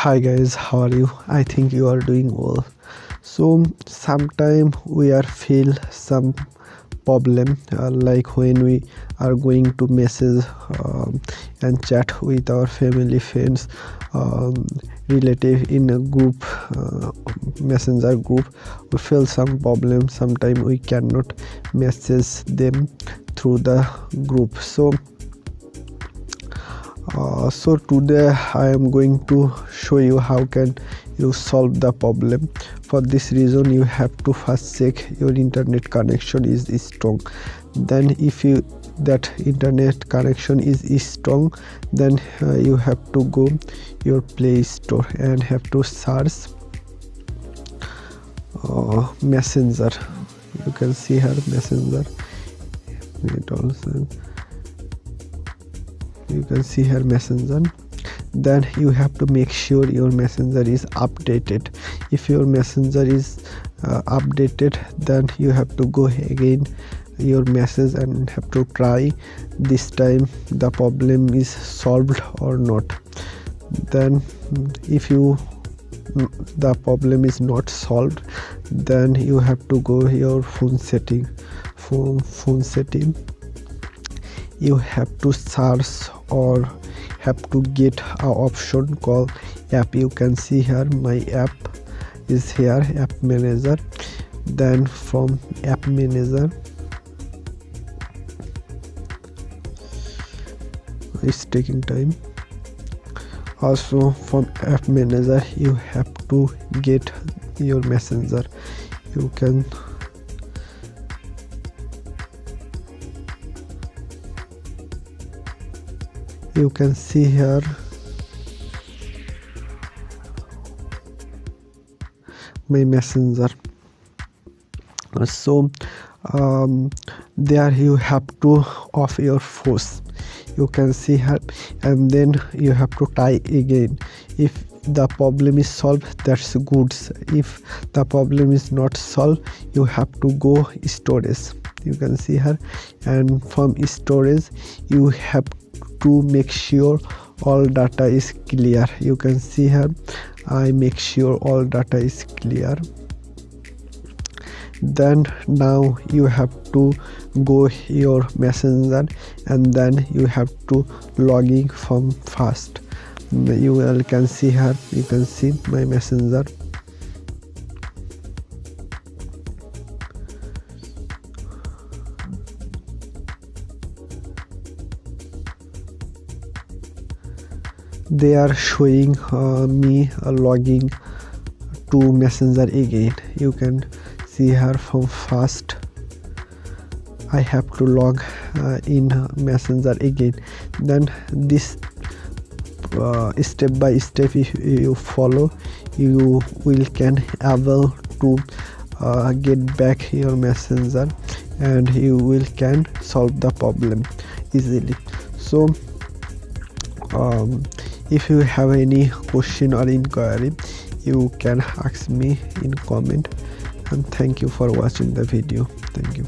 Hi guys, how are you? I think you are doing well. So sometime we are feel some problem like when we are going to message and chat with our family, friends, relative in a group, messenger group. We feel some problem. Sometimes we cannot message them through the group. So today I am going to show you how can you solve the problem. For this reason, you have to first check your internet connection is strong. Then if that internet connection is strong, then you have to go your Play Store and have to search Messenger. You can see here Messenger. It also, you can see here Messenger. Then you have to make sure your Messenger is updated. If your Messenger is updated, then you have to go again your message and have to try this time the problem is solved or not. Then if the problem is not solved, then you have to go your phone setting. Phone setting, you have to search or have to get a option called app. You can see here my app is here, app manager. Then from app manager, it's taking time. Also from app manager you have to get your Messenger. You can see here my Messenger. So there you have to off your force. You can see here, and then you have to try again. If the problem is solved, that's good. If the problem is not solved, you have to go storage. You can see here, and from storage you have to make sure all data is clear. You can see here I make sure all data is clear. Then now you have to go your Messenger, and then you have to logging from first. You can see here, you can see my Messenger. They are showing me logging to Messenger again. You can see here from first I have to log in Messenger again. Then this step by step if you follow, you will can able to get back your Messenger, and you will can solve the problem easily. So if you have any question or inquiry, you can ask me in comment. And thank you for watching the video. Thank you.